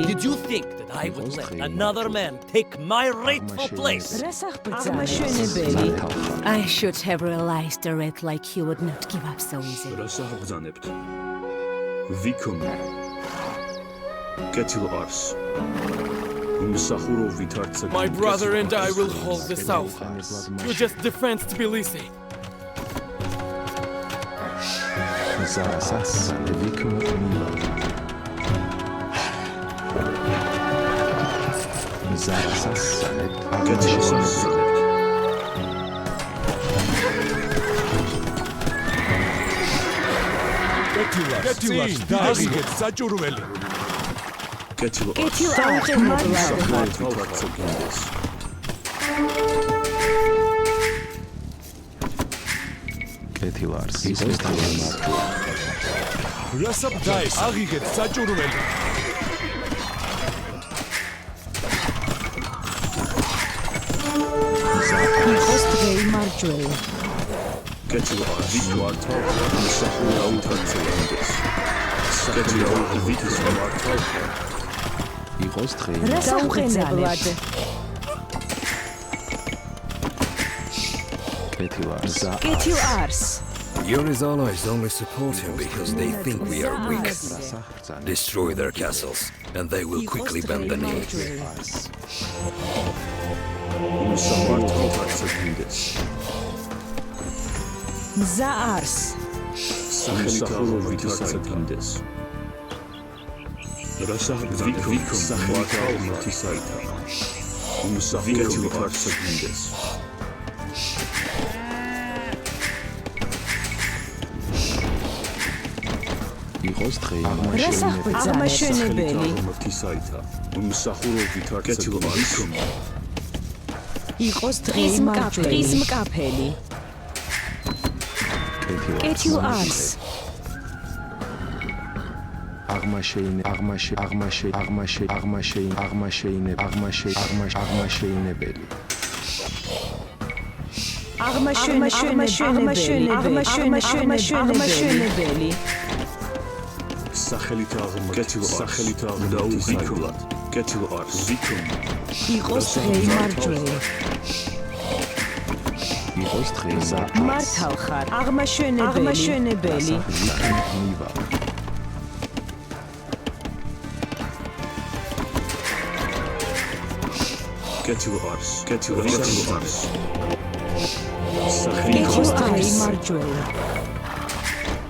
Did you think that I would let another man take my rightful place? I should have realized the red like he would not give up so easy. My brother and I will hold the south. You just defend Tbilisi. Yuri's allies only support him because they think we are weak. Destroy their castles, and they will quickly bend the knee.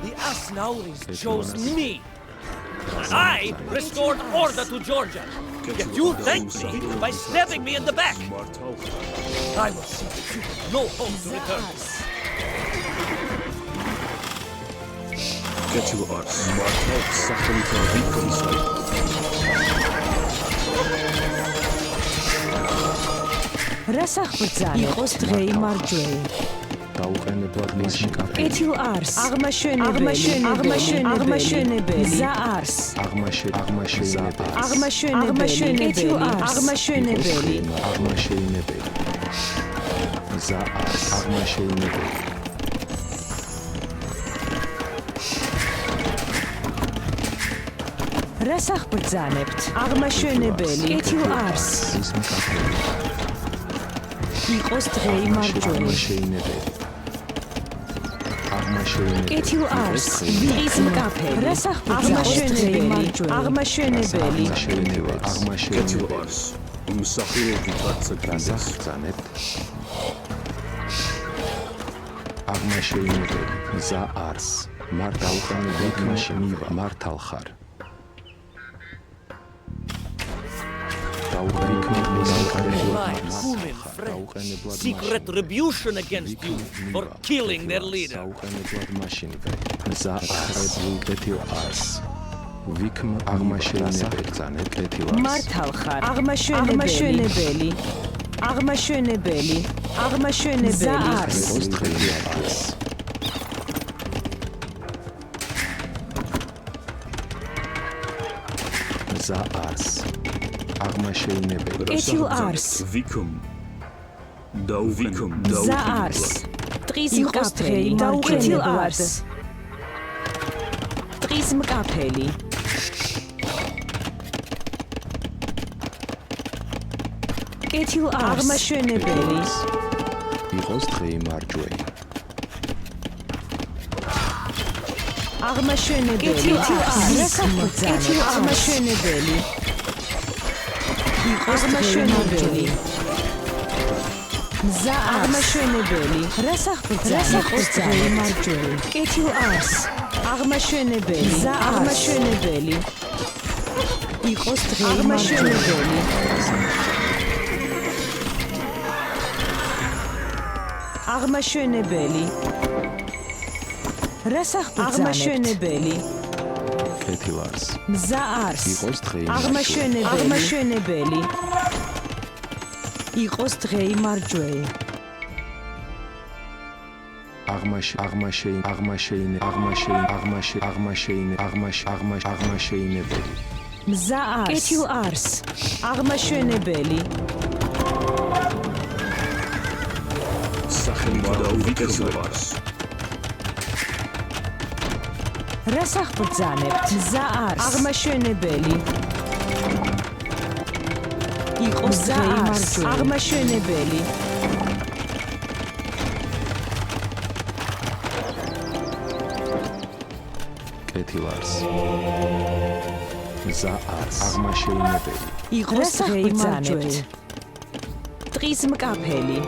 The Asnauris chose me. I restored order to Georgia. Yet you thanked me by stabbing me in the back. I will see that you have no hope to return. Seek retribution against you for killing their leader. მზა არს. ტყის მკაფელი კეთილ არს. ტყის მკაფელი. კეთილ არს. აღმაშენებელი. იყოს დღეიმარჯვენი. აღმაშენებელი. კეთილ აღმაშენებელი. იყოს აღმაშენებელი. მზა აღმაშენებელი. რასახბრძანოს დღეიმარჯვენი. კეთილ არს. აღმაშენებელი. მზა აღმაშენებელი. იყოს დღეიმარჯვენი. აღმაშენებელი. აღმაშენებელი. კეთილ არს. მზა არს. იყოს დღეიმარჯვენი. აღმაშენებელი. იყოს დღეიმარჯვენი. აღმაშენებელი. მზა არს. კეთილ არს. აღმაშენებელი. რასახბრძანებთ? მზა არს. აღმაშენებელი. იყოს დღეიმარჯვენი. აღმაშენებელი. კეთილ არს. მზა არს. აღმაშენებელი. იყოს დღეიმარჯვენი. ტყის მკაფელი.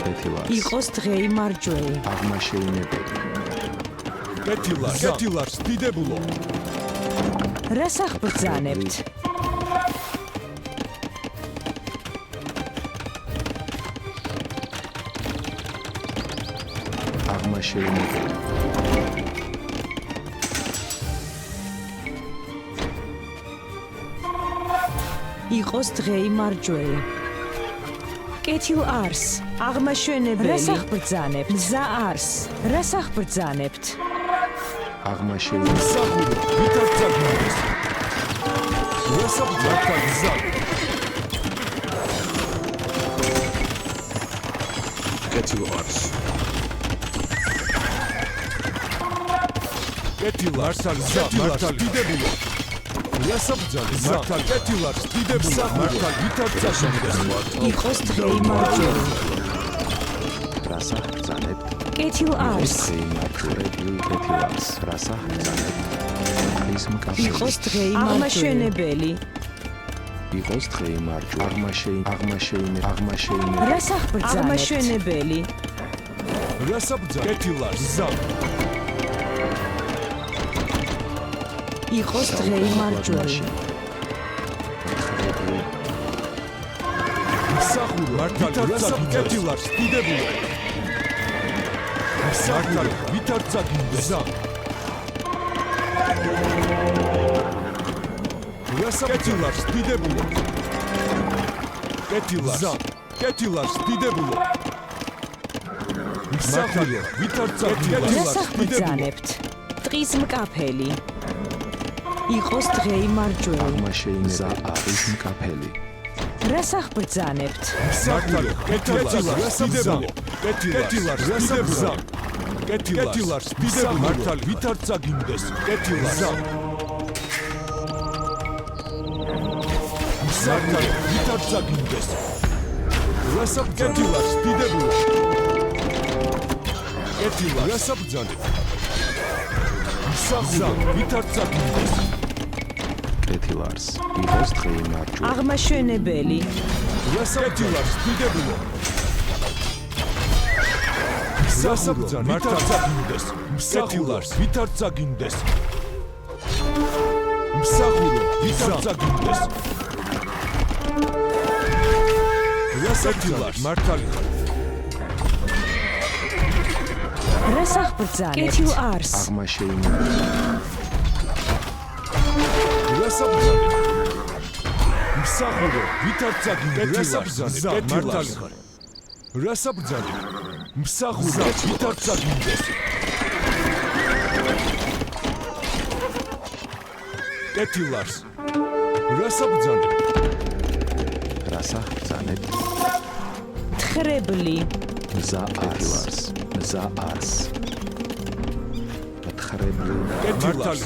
კეთილ არს. იყოს დღეიმარჯვენი. აღმაშენებელი. კეთილ არს, დიდებულო. რასახბრძანებთ? აღმაშენებელი. იყოს დღეიმარჯვენი. კეთილ არს. აღმაშენებელი. რასახბრძანებთ? მზა არს. რასახბრძანებთ? აღმაშენებელი. სახურო, ვითარ წაგდეს. რასაბძანებთ გზა. კეთილ არს. კეთილ არს, მართალ დიდებულო. რასაბძანებთ? მართალ კეთილ არს, დიდებულო. მართალ ვითარ წაგდეს. იყოს დღეიმარჯვენი. რასაბძანებთ? კეთილ არს. კეთილ არს. რასაბძანებთ? ის მკაფელი. იყოს დღეიმარჯვენი. იყოს დღეიმარჯვენი. აღმაშენებელი. რასახბრძანებთ? აღმაშენებელი. რასაბძანებთ? კეთილ არს, გზა. იყოს დღეიმარჯვენი. სახურო, მართალ კეთილ არს, დიდებულო. მართალ ვითარ წაგდეს. კეთილ არს, დიდებულო. კეთილ არს, დიდებულო. მართალია, ვითარ წაგდეს. რასახბრძანებთ? ტყის მკაფელი. იყოს დღეიმარჯვენი. აღმაშენებელი. არის მკაფელი. რასახბრძანებთ? მართალია, კეთილ არს, დიდებულო. კეთილ არს, დიდებულო. კეთილ არს, დიდებულო. მართალ ვითარ წაგდეს. კეთილ არს. მართალია, ვითარ წაგდეს. კეთილ არს, დიდებულო. კეთილ არს. რასაბძანებთ? სახურო, ვითარ წაგდეს. კეთილ არს. იყოს დღეიმარჯვენი. აღმაშენებელი. კეთილ არს, დიდებულო. რასაბძანებთ? ვითარ წაგდეს. კეთილ არს, ვითარ წაგდეს. მსახურო, ვითარ წაგდეს. რასაბძანებთ? მართალი ხარ. რასახბრძანებთ? კეთილ არს. აღმაშენებელი. რასაბძანებთ? მსახურო, ვითარ წაგდეს. რასაბძანებთ? მართალი ხარ. რასაბძანებთ? მსახურო, ვითარ წაგდეს. კეთილ არს. რასაბძანებთ? რასაბძანებთ? ცხრებლი მზა არს მზა არს მათხრებლი მართალი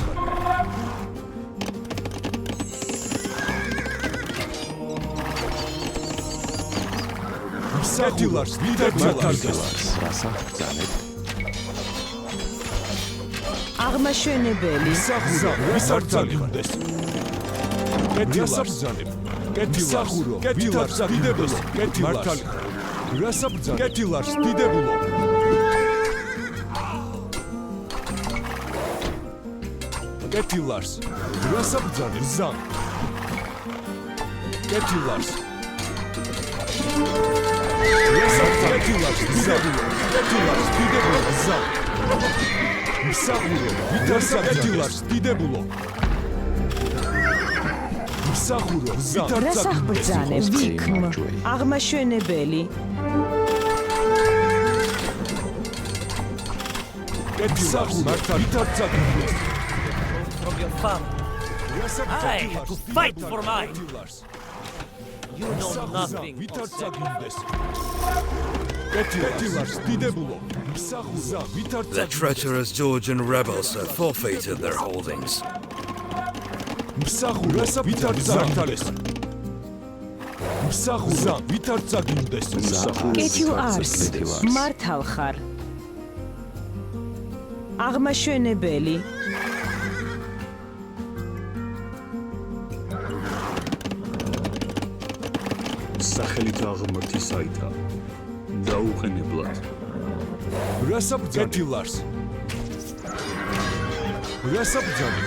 კეთილარს მართალი რასა ბრძანებ აღმაშენებელი მართალი კეთილარს კეთილარს კეთილარს დიდებულო მართალი რასაბძან კეთილარს დიდებულო კეთილარს რასაბძან ზან კეთილარს კეთილარს დიდებულო კეთილარს დიდებულო ზან მსახურო ვითარცა კეთილარს დიდებულო მსახურო რასახ ბრძანებ ვიქმ აღმაშენებელი კეთილარს მართალი ვითარცა From your family. I had to fight for mine. You know nothing. ვითარცა გინდეს კეთილარს დიდებულო მსახურა ვითარცა The treacherous Georgian rebels have forfeited their holdings. მსახურა ვითარცა გინდეს მსახურა ვითარცა გინდეს კეთილ არს მართავ ხარ აღმაშენებელი სახელით აღმართისაითა დაუყენებლად რასაბძანილარს რასაბძანი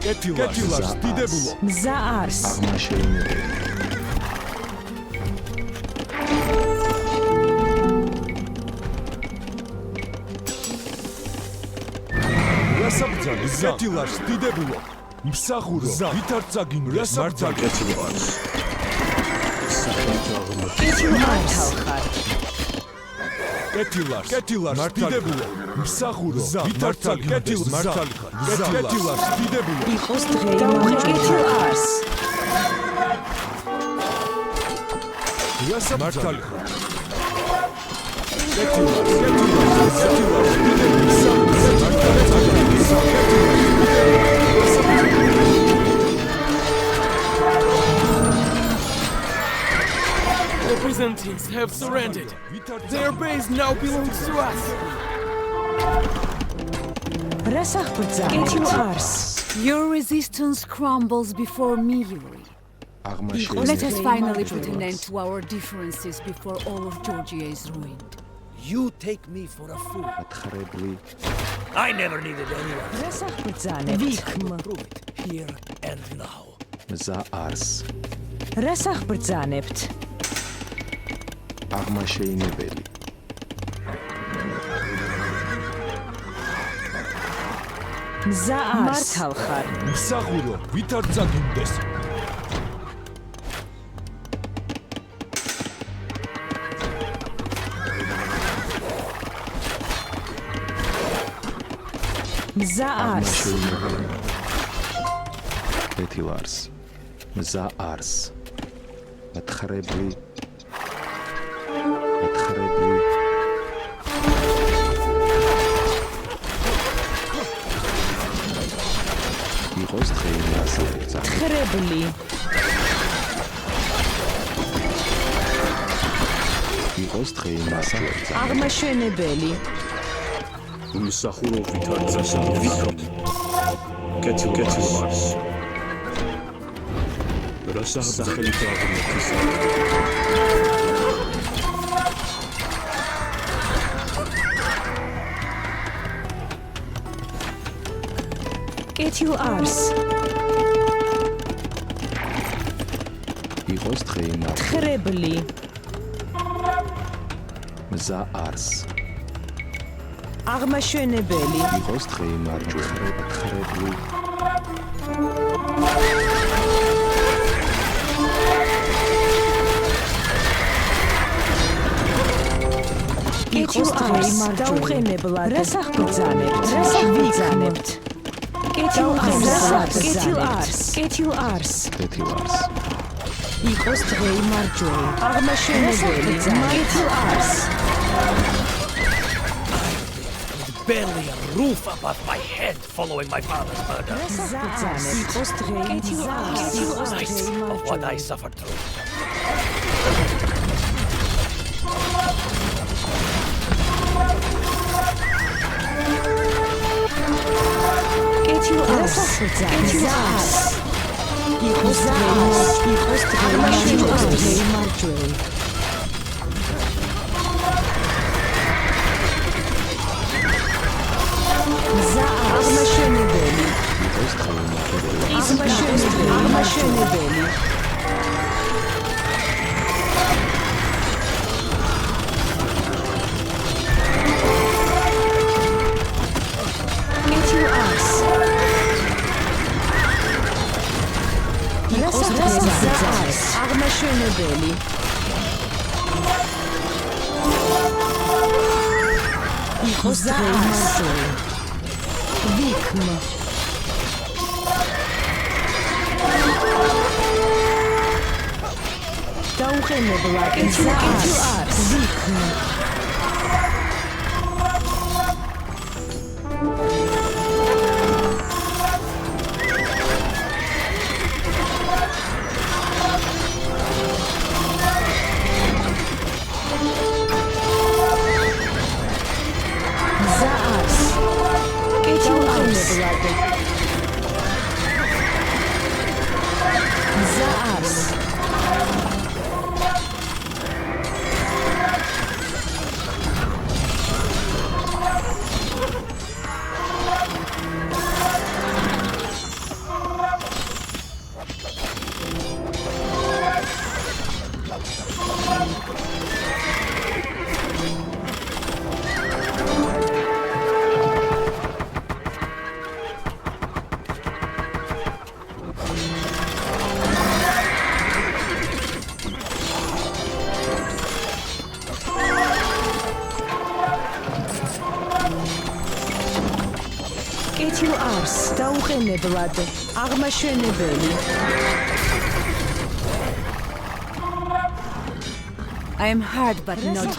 კეთილარს დიდებულო მზა არს აღმაშენებელი რასაბძანი კეთილარს დიდებულო მსახურო ვითარცა გინდეს მართალი კეთილარს სახელით კეთილ მართავ ხარ კეთილარს დიდებულო მსახურო ვითარცა გინდეს მართალი კეთილარს დიდებულო იყოს დღე კეთილ არს მართალი კეთილარს The Byzantines have surrendered. Their base now belongs to us. რასახ ბრძანებ კეთილ არს Your resistance crumbles before me, Yuri. Let us finally put an end to our differences before all of Georgia is ruined. You take me for a fool. მათხრებლი I never needed anyone. რასახ ბრძანებ ვიქმ Prove it here and now. მზა არს რასახ ბრძანებთ აღმაშენებელი მზა არს მართავ ხარ მსახურო ვითარცა გინდეს მზა არს კეთილარს მზა არს მათხრებლი იყოს დღე მასალა ცხრებლი იყოს დღე მასალა აღმაშენებელი მსახურო ვითარცა გინდეს კეთილარს რასახ სახელით აღმართისაითა კეთილ არს იყოს დღე მასალა ცხრებლი მზა არს აღმაშენებელი იყოს დღე მარჯვენა მათხრებლი კეთილ არს დაუყენებლად რასახ ბრძანებთ რასახ ბრძანებთ კეთილ არს კეთილ არს კეთილარს იყოს დღე იმარჯვე. აღმაშენებელი მაგითი ars. Barely a roof above my head following my father's murder. იყოს დღე Night of what I suffered through. აღმაშენებელი იყოს დღეიმარჯვე. ვიქმ დაუყენებლად ars ვიქმ დაუყენებლად აღმაშენებელი I am hard but not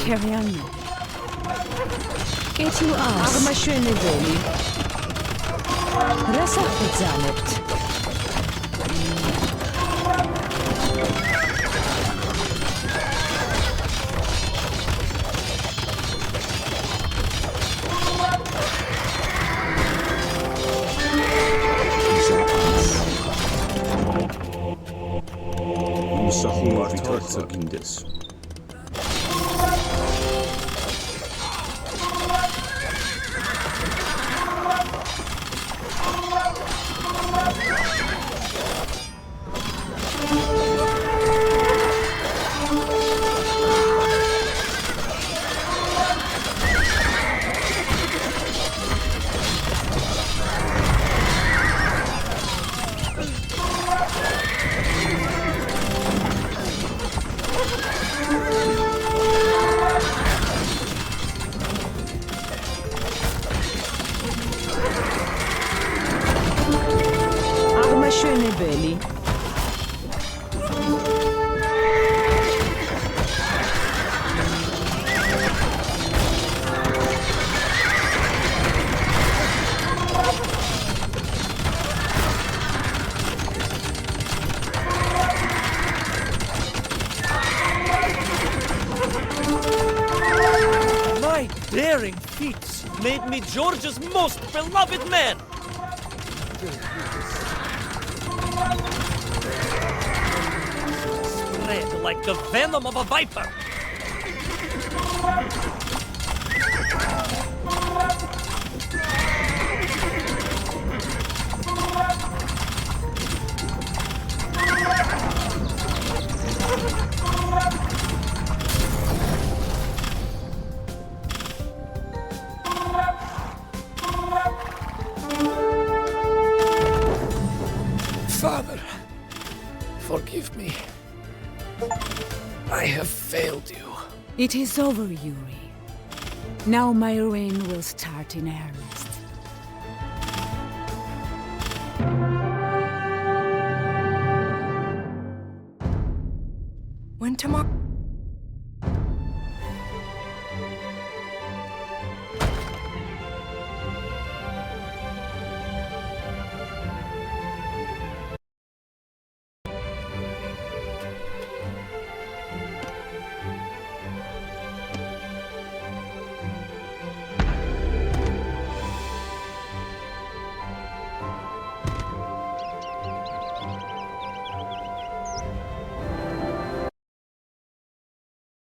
carry on. კეთილ ars აღმაშენებელი რას აღბრძანებთ? გინდეს აღმაშენებელი My daring feats made me George's most beloved man. Spread like the venom of a viper. Father, forgive me. I have failed you. It is over, Yuri. Now my reign will start in earnest. when tomorrow